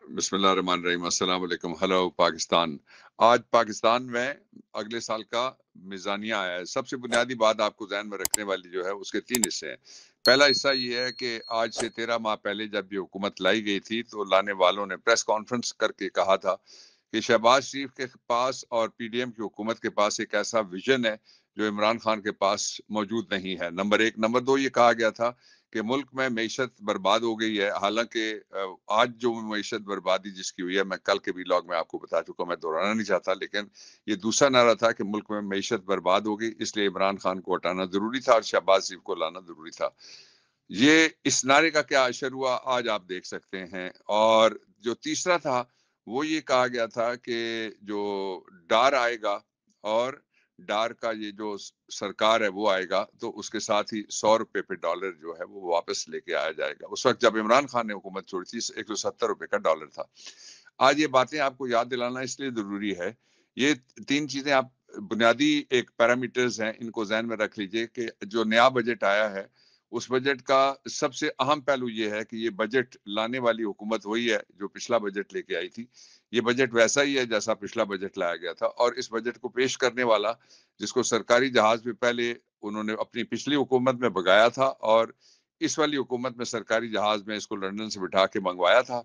بسم اللہ الرحمن الرحیم، السلام علیکم، ہلو پاکستان۔ آج پاکستان میں اگلے سال کا میزانیہ آیا ہے۔ سب سے بنیادی بات آپ کو ذہن میں رکھنے والی جو ہے اس کے 3 حصے ہیں۔ پہلا حصہ یہ ہے کہ آج سے 13 ماہ پہلے جب یہ حکومت لائی گئی تھی تو لانے والوں نے پریس کانفرنس کر کے کہا تھا کہ شہباز شریف کے پاس اور پی ڈی ایم کی حکومت کے پاس ایک ایسا ویژن ہے جو عمران خان کے پاس موجود نہیں ہے، نمبر 1۔ نمبر 2، یہ کہا گیا تھا کہ ملک میں معیشت برباد ہو گئی ہے، حالانکہ آج جو معیشت بربادی جس کی ہوئی ہے میں کل کے ویلاگ میں آپ کو بتا چکا ہوں، میں دہرانا نہیں چاہتا، لیکن یہ دوسرا نعرہ تھا کہ ملک میں معیشت برباد ہو گئی، اس لیے عمران خان کو ہٹانا ضروری تھا اور شہباز شریف کو لانا ضروری تھا۔ یہ اس نعرے کا کیا اثر ہوا آج آپ دیکھ سکتے ہیں۔ اور جو تیسرا تھا وہ یہ کہا گیا تھا کہ جو ڈار آئے گا اور ڈار کا یہ جو سرکار ہے وہ آئے گا تو اس کے ساتھ ہی 100 روپے پہ ڈالر جو ہے وہ واپس لے کے آیا جائے گا۔ اس وقت جب عمران خان نے حکومت چھوڑی تھی 170 روپے کا ڈالر تھا۔ آج یہ باتیں آپ کو یاد دلانا اس لیے ضروری ہے، یہ 3 چیزیں آپ بنیادی ایک پیرامیٹرز ہیں، ان کو ذہن میں رکھ لیجئے کہ جو نیا بجٹ آیا ہے اس بجٹ کا سب سے اہم پہلو یہ ہے کہ یہ بجٹ لانے والی حکومت وہی ہے جو پچھلا بجٹ لے کے آئی تھی۔ یہ بجٹ ویسا ہی ہے جیسا پچھلا بجٹ لایا گیا تھا، اور اس بجٹ کو پیش کرنے والا جس کو سرکاری جہاز میں پہلے انہوں نے اپنی پچھلی حکومت میں بگایا تھا اور اس والی حکومت میں سرکاری جہاز میں اس کو لندن سے بٹھا کے منگوایا تھا،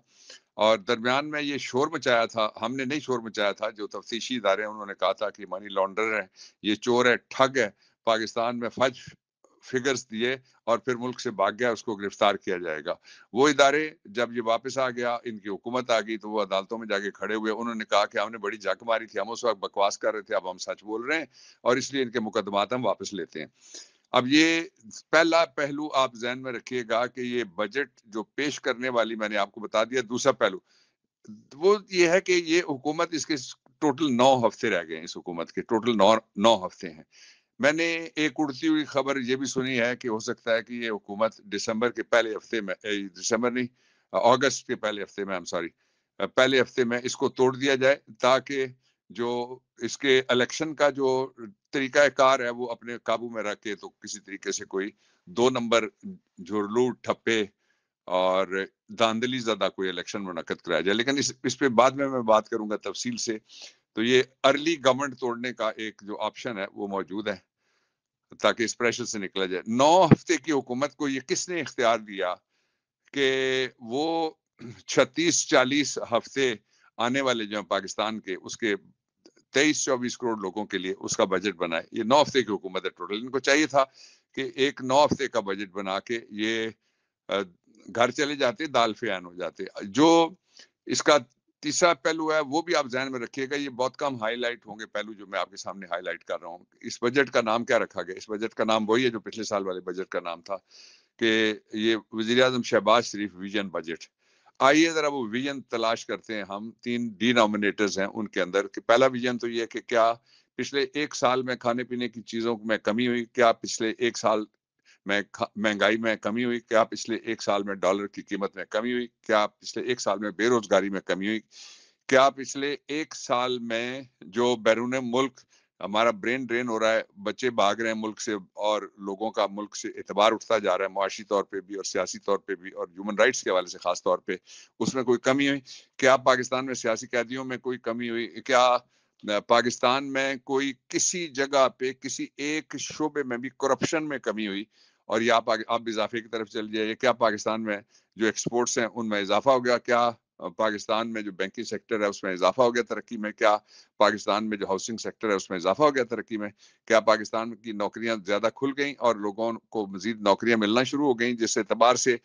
اور درمیان میں یہ شور مچایا تھا، ہم نے نہیں شور مچایا تھا، جو تفتیشی ادارے ہیں انہوں نے کہا تھا کہ منی لانڈر ہے، یہ چور ہے، ٹھگ ہے، پاکستان میں فج فگرز دیے اور پھر ملک سے بھاگ گیا، اس کو گرفتار کیا جائے گا۔ وہ ادارے جب یہ واپس آ گیا، ان کی حکومت آ گئی، تو وہ عدالتوں میں جا کے کھڑے ہوئے، انہوں نے کہا کہ ہم نے بڑی جھک ماری تھی، ہم اس وقت بکواس کر رہے تھے، اب ہم سچ بول رہے ہیں اور اس لیے ان کے مقدمات ہم واپس لیتے ہیں۔ اب یہ پہلا پہلو آپ ذہن میں رکھیے گا کہ یہ بجٹ جو پیش کرنے والی، میں نے آپ کو بتا دیا۔ دوسرا پہلو وہ یہ ہے کہ یہ حکومت، اس کے ٹوٹل 9 ہفتے رہ گئے ہیں، اس حکومت کے ٹوٹل 9 ہفتے ہیں۔ میں نے ایک اڑتی ہوئی خبر یہ بھی سنی ہے کہ ہو سکتا ہے کہ یہ حکومت دسمبر کے پہلے ہفتے میں، دسمبر نہیں، اگست کے پہلے ہفتے میں، پہلے ہفتے میں اس کو توڑ دیا جائے، تاکہ جو اس کے الیکشن کا جو طریقہ کار ہے وہ اپنے قابو میں رکھ کے تو کسی طریقے سے کوئی 2 نمبر جھرلو ٹھپے اور داندلی زدہ کوئی الیکشن منعقد کرایا جائے۔ لیکن اس پہ بعد میں بات کروں گا تفصیل سے۔ تو یہ ارلی گورنمنٹ توڑنے کا ایک جو آپشن ہے وہ موجود ہے تاکہ اس پریشر سے نکلا جائے۔ 9 ہفتے کی حکومت کو یہ کس نے اختیار دیا کہ وہ 36-40 ہفتے آنے والے جو ہیں پاکستان کے، اس کے 23-24 کروڑ لوگوں کے لیے اس کا بجٹ بنائے۔ یہ 9 ہفتے کی حکومت ہے ٹوٹل، ان کو چاہیے تھا کہ ایک 9 ہفتے کا بجٹ بنا کے یہ گھر چلے جاتے، دال فیان ہو جاتے۔ جو اس کا تیسرا پہلو ہے وہ بھی آپ ذہن میں رکھیے گا، یہ بہت کم ہائی لائٹ ہوں گے پہلو جو میں آپ کے سامنے ہائی لائٹ کر رہا ہوں۔ اس بجٹ کا نام کیا رکھا گیا؟ اس بجٹ کا نام وہی ہے جو پچھلے سال والے بجٹ کا نام تھا، کہ یہ وزیر اعظم شہباز شریف ویژن بجٹ۔ آئیے ذرا وہ ویژن تلاش کرتے ہیں ہم۔ 3 ڈینامینیٹرز ہیں ان کے اندر، کہ پہلا ویژن تو یہ کہ کیا پچھلے 1 سال میں کھانے پینے کی چیزوں میں کمی ہوئی؟ کیا پچھلے 1 سال میں مہنگائی میں کمی ہوئی؟ کیا پچھلے 1 سال میں ڈالر کی قیمت میں کمی ہوئی؟ کیا پچھلے 1 سال میں بے روزگاری میں کمی ہوئی؟ کیا پچھلے 1 سال میں جو بیرون ملک ہمارا برین ڈرین ہو رہا ہے، بچے بھاگ رہے ہیں ملک سے اور لوگوں کا ملک سے اعتبار اٹھتا جا رہا ہے، معاشی طور پہ بھی اور سیاسی طور پہ بھی اور ہیومن رائٹس کے حوالے سے خاص طور پہ، اس میں کوئی کمی ہوئی؟ کیا پاکستان میں سیاسی قیدیوں میں کوئی کمی ہوئی؟ کیا پاکستان میں کوئی کسی جگہ پہ کسی ایک شعبے میں بھی کرپشن میں کمی ہوئی؟ اور یہ آپ اضافے کی طرف چل جائیے، کیا پاکستان میں جو ایکسپورٹس ہیں ان میں اضافہ ہو گیا؟ کیا پاکستان میں جو بینکنگ سیکٹر ہے اس میں اضافہ ہو گیا ترقی میں؟ کیا پاکستان میں جو ہاؤسنگ سیکٹر ہے اس میں اضافہ ہو گیا ترقی میں؟ کیا پاکستان کی نوکریاں زیادہ کھل گئیں اور لوگوں کو مزید نوکریاں ملنا شروع ہو گئیں، جس اعتبار سے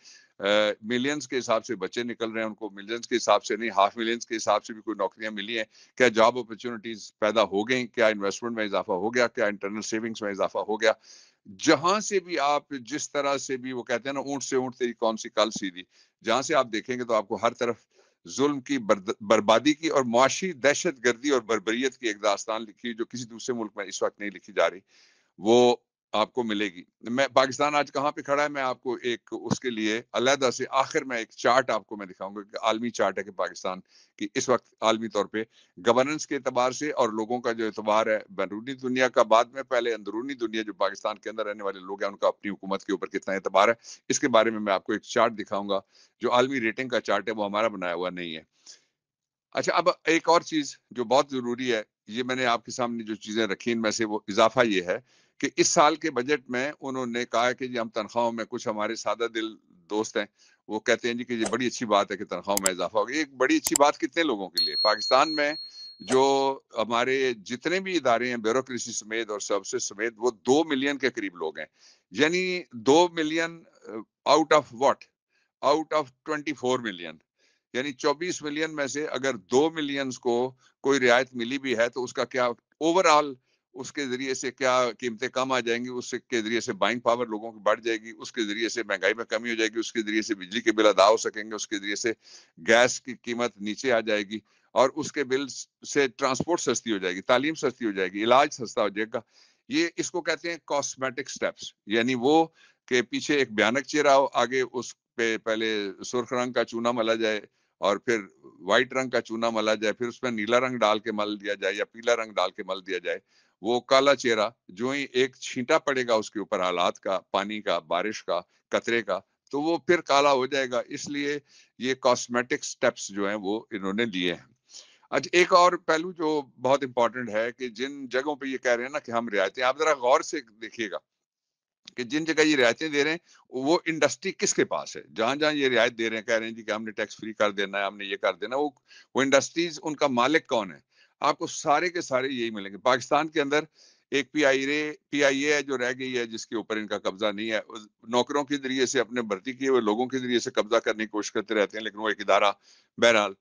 ملینز کے حساب سے بچے نکل رہے ہیں، ان کو ملینز کے حساب سے نہیں، ہاف ملینز کے حساب سے بھی کوئی نوکریاں ملی ہیں؟ کیا جاب اپرچونٹیز پیدا ہو گئیں؟ کیا انویسٹمنٹ میں اضافہ ہو گیا؟ کیا انٹرنل سیونگز میں اضافہ ہو گیا؟ جہاں سے بھی آپ، جس طرح سے بھی، وہ کہتے ہیں نا اونٹ سے اونٹ تیری کون سی کل سیدھی، جہاں سے آپ دیکھیں گے تو آپ کو ہر طرف ظلم کی، بربادی کی اور معاشی دہشت گردی اور بربریت کی ایک داستان لکھی جو کسی دوسرے ملک میں اس وقت نہیں لکھی جا رہی۔ وہ आपको मिलेगी। मैं पाकिस्तान आज कहाँ पे खड़ा है, मैं आपको एक उसके लिए अलहदा से आखिर में एक चार्ट आपको मैं दिखाऊंगा कि आलमी चार्ट है कि पाकिस्तान की इस वक्त आलमी तौर पे गवर्नेंस के एतबार से और लोगों का जो एतबार है बैरूनी दुनिया का, बाद में पहले अंदरूनी दुनिया जो पाकिस्तान के अंदर रहने वाले लोग हैं उनका अपनी हुकूमत के ऊपर कितना एतबार है, इसके बारे में मैं आपको एक चार्ट दिखाऊंगा। जो आलमी रेटिंग का चार्ट है वो हमारा बनाया हुआ नहीं है। अच्छा, अब एक और चीज जो बहुत जरूरी है, ये मैंने आपके सामने जो चीजें रखी इनमें से वो इजाफा ये है कि इस साल के बजट में उन्होंने कहा है कि जी हम तनख्वाहों में, कुछ हमारे सादा दिल दोस्त हैं वो कहते हैं जी कि ये बड़ी अच्छी बात है कि तनख्वाहों में इजाफा हो गया। एक बड़ी अच्छी बात कितने लोगों के लिए, पाकिस्तान में जो हमारे जितने भी इदारे हैं ब्यूरोक्रेसी समेत और सर्विसेज समेत, वो 2 मिलियन के करीब लोग हैं। यानी 2 million out of what, out of 24 million, यानी 24 मिलियन में से अगर 2 मिलियन को कोई रियायत मिली भी है तो उसका क्या ओवरऑल, उसके जरिए से क्या कीमतें कम आ जाएंगी, उसके जरिए से बाइंग पावर लोगों की बढ़ जाएगी, उसके जरिए से महंगाई में कमी हो जाएगी, उसके जरिए से बिजली के बिल अदा हो सकेंगे, उसके जरिए से गैस की कीमत नीचे आ जाएगी और उसके बिल से ट्रांसपोर्ट सस्ती हो जाएगी, तालीम सस्ती हो जाएगी, इलाज सस्ता हो जाएगा। ये इसको कहते हैं कॉस्मेटिक स्टेप्स, यानी वो के पीछे एक भयानक चेहरा हो, आगे उस पे पहले सुर्ख रंग का चूना मला जाए और फिर व्हाइट रंग का चूना मला जाए, फिर उसमें नीला रंग डाल के मल दिया जाए या पीला रंग डाल के मल दिया जाए। वो काला चेहरा जो ही एक छींटा पड़ेगा उसके ऊपर हालात का, पानी का, बारिश का, कतरे का, तो वो फिर काला हो जाएगा। इसलिए ये कॉस्मेटिक स्टेप्स जो हैं वो इन्होंने लिए हैं। अच्छा, एक और पहलू जो बहुत इंपॉर्टेंट है कि जिन जगहों पे ये कह रहे हैं ना कि हम रियायतें, आप जरा गौर से देखिएगा कि जिन जगह ये रियायतें दे रहे हैं वो इंडस्ट्री किसके पास है। जहां जहां ये रियायत दे रहे हैं, कह रहे हैं जी कि हमने टैक्स फ्री कर देना है, हमने ये कर देना, वो इंडस्ट्रीज, उनका मालिक कौन है? आपको सारे के सारे यही मिलेंगे। पाकिस्तान के अंदर एक पीआईए है जो रह गई है, जिसके ऊपर इनका कब्जा नहीं है। नौकरों के जरिए से, अपने भर्ती किए हुए लोगों के जरिए से कब्जा करने की कोशिश करते रहते हैं, लेकिन वो एक इदारा बहरहाल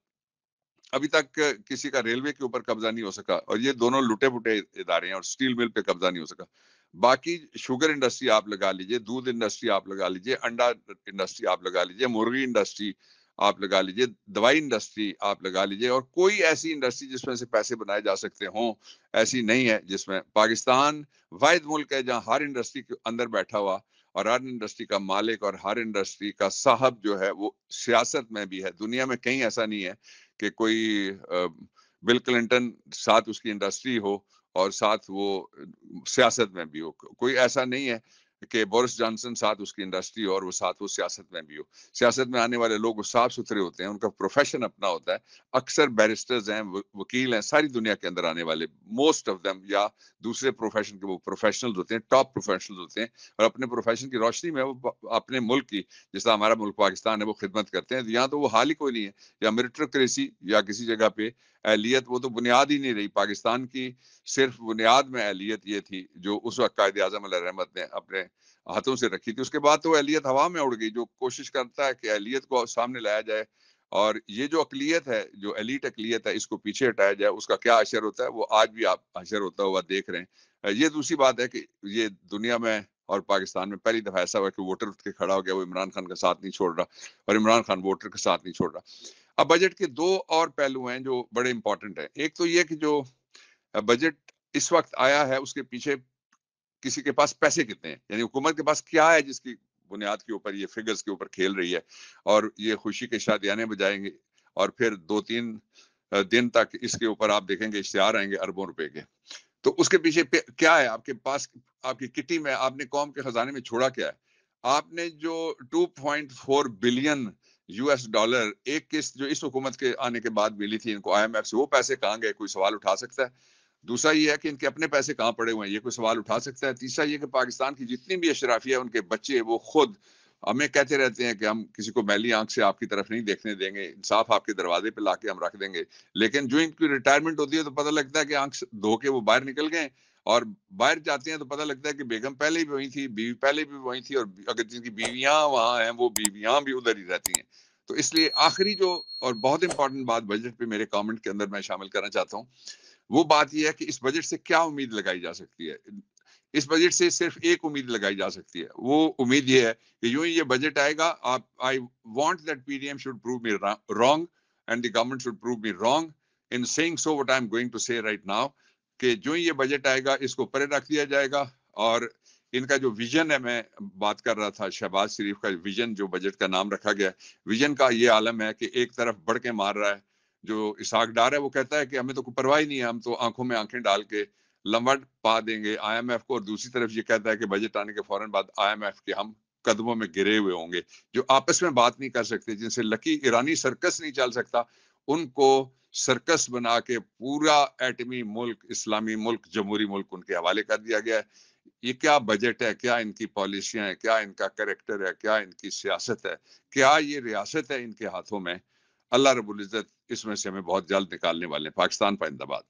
अभी तक किसी का रेलवे के ऊपर कब्जा नहीं हो सका, और ये दोनों लुटे पुटे इदारे हैं, और स्टील मिल पे कब्जा नहीं हो सका। बाकी शुगर इंडस्ट्री आप लगा लीजिए, दूध इंडस्ट्री आप लगा लीजिए, अंडा इंडस्ट्री आप लगा लीजिए, मुर्गी इंडस्ट्री आप लगा लीजिए, दवाई इंडस्ट्री आप लगा लीजिए, और कोई ऐसी इंडस्ट्री जिसमें से पैसे बनाए जा सकते हों ऐसी नहीं है। जिसमें पाकिस्तान वाहिद मुल्क है जहां हर इंडस्ट्री के अंदर बैठा हुआ और हर इंडस्ट्री का मालिक और हर इंडस्ट्री का साहब जो है वो सियासत में भी है। दुनिया में कहीं ऐसा नहीं है कि कोई बिल क्लिंटन साथ उसकी इंडस्ट्री हो और साथ वो सियासत में भी हो। कोई ऐसा नहीं है कि बोरिस जॉनसन साथ उसकी इंडस्ट्री हो और वो साथ वो सियासत में भी हो। सियासत में आने वाले लोग साफ सुथरे होते हैं, उनका प्रोफेशन अपना होता है। अक्सर बैरिस्टर्स हैं, वकील हैं, सारी दुनिया के अंदर आने वाले मोस्ट ऑफ देम, या दूसरे प्रोफेशन के वो प्रोफेशनल्स होते हैं, टॉप प्रोफेशनल्स होते हैं, और अपने प्रोफेशन की रोशनी में वो अपने मुल्क की, जैसा हमारा मुल्क पाकिस्तान है, वो खिदमत करते हैं। यहाँ तो वो हाल ही कोई नहीं है, या मेरिटोक्रेसी या किसी जगह पे एहलियत, वो तो बुनियाद ही नहीं रही। पाकिस्तान की सिर्फ बुनियाद में एहलियत ये थी जो उस वक्त कायदे आजम अलैहि रहमत ने अपने हाथों से रखी थी। उसके बाद तो एहलियत हवा में उड़ गई। जो कोशिश करता है कि एहलियत को सामने लाया जाए और ये जो अकलियत है, जो एलीट अकलियत है, इसको पीछे हटाया जाए, उसका क्या असर होता है वो आज भी आप असर होता हुआ देख रहे हैं। ये दूसरी बात है कि ये दुनिया में और पाकिस्तान में पहली दफा ऐसा हुआ कि वोटर उठ के खड़ा हो गया, वो इमरान खान का साथ नहीं छोड़ रहा, और इमरान खान वोटर का साथ नहीं छोड़ रहा। अब बजट के दो और पहलू हैं जो बड़े इंपॉर्टेंट हैं। एक तो ये कि जो बजट इस वक्त आया है उसके पीछे किसी के पास पैसे कितने हैं, यानी हुकूमत के पास क्या है जिसकी बुनियाद के ऊपर ये फिगर्स के ऊपर खेल रही है, और ये खुशी के शादियाने बजाएंगे, और फिर 2-3 दिन तक इसके ऊपर आप देखेंगे इश्तिहार आएंगे अरबों रुपए के। तो उसके पीछे क्या है आपके पास, आपकी किटी में आपने कौम के खजाने में छोड़ा क्या है? आपने जो 2.4 बिलियन यूएस डॉलर एक किस्त जो इस हुकूमत के आने के बाद मिली थी इनको आईएमएफ से, वो पैसे कहाँ गए? कोई सवाल उठा सकता है? दूसरा ये है कि इनके अपने पैसे कहाँ पड़े हुए हैं, ये कोई सवाल उठा सकता है? तीसरा ये कि पाकिस्तान की जितनी भी अशराफिया, उनके बच्चे, वो खुद हमें कहते रहते हैं कि हम किसी को मैली आंख से आपकी तरफ नहीं देखने देंगे, इंसाफ आपके दरवाजे पे लाके हम रख देंगे। लेकिन जो इनकी रिटायरमेंट होती है तो पता लगता है कि आंख धो के वो बाहर निकल गए, और बाहर जाते हैं तो पता लगता है कि बेगम पहले भी वही थी, बीवी पहले भी वही थी, और अगर जिनकी बीवियां वहां हैं वो बीवियां भी उधर ही रहती हैं। तो इसलिए आखिरी जो और बहुत इंपॉर्टेंट बात बजट पे मेरे कमेंट के अंदर मैं शामिल करना चाहता हूँ, वो बात यह है कि इस बजट से क्या उम्मीद लगाई जा सकती है। इस बजट से सिर्फ एक उम्मीद लगाई जा सकती है, वो उम्मीद ये है कि यूं ही ये बजट आएगा, आप I want that PDM should prove me wrong and the government should prove me wrong in saying so what I am going to say right now, कि जो ही ये बजट आएगा इसको परे रख दिया जाएगा, और ان کا جو ویژن ہے، میں بات کر رہا تھا شہباز شریف کا ویژن، جو بجٹ کا نام رکھا گیا ہے، ویژن کا یہ عالم ہے کہ ایک طرف بڑھ کے مار رہا ہے جو اسحاق ڈار ہے، وہ کہتا ہے کہ ہمیں تو کوئی پرواہ ہی نہیں ہے، ہم تو آنکھوں میں آنکھیں ڈال کے لمبٹ پا دیں گے آئی ایم ایف کو، اور دوسری طرف یہ کہتا ہے کہ بجٹ آنے کے فوراً بعد آئی ایم ایف کے ہم قدموں میں گرے ہوئے ہوں گے، جو آپس میں بات نہیں کر سکتے، جن سے لکی ایرانی سرکس نہیں چل سکتا، ان کو سرکس بنا کے پورا ایٹمی ملک، اسلامی ملک، جمہوری ملک ان کے حوالے کر دیا گیا ہے۔ یہ کیا بجٹ ہے، کیا ان کی پالیسیاں ہیں، کیا ان کا کریکٹر ہے، کیا ان کی سیاست ہے، کیا یہ ریاست ہے ان کے ہاتھوں میں؟ اللہ رب العزت اس میں سے ہمیں بہت جلد نکالنے والے ہیں۔ پاکستان پائندہ باد۔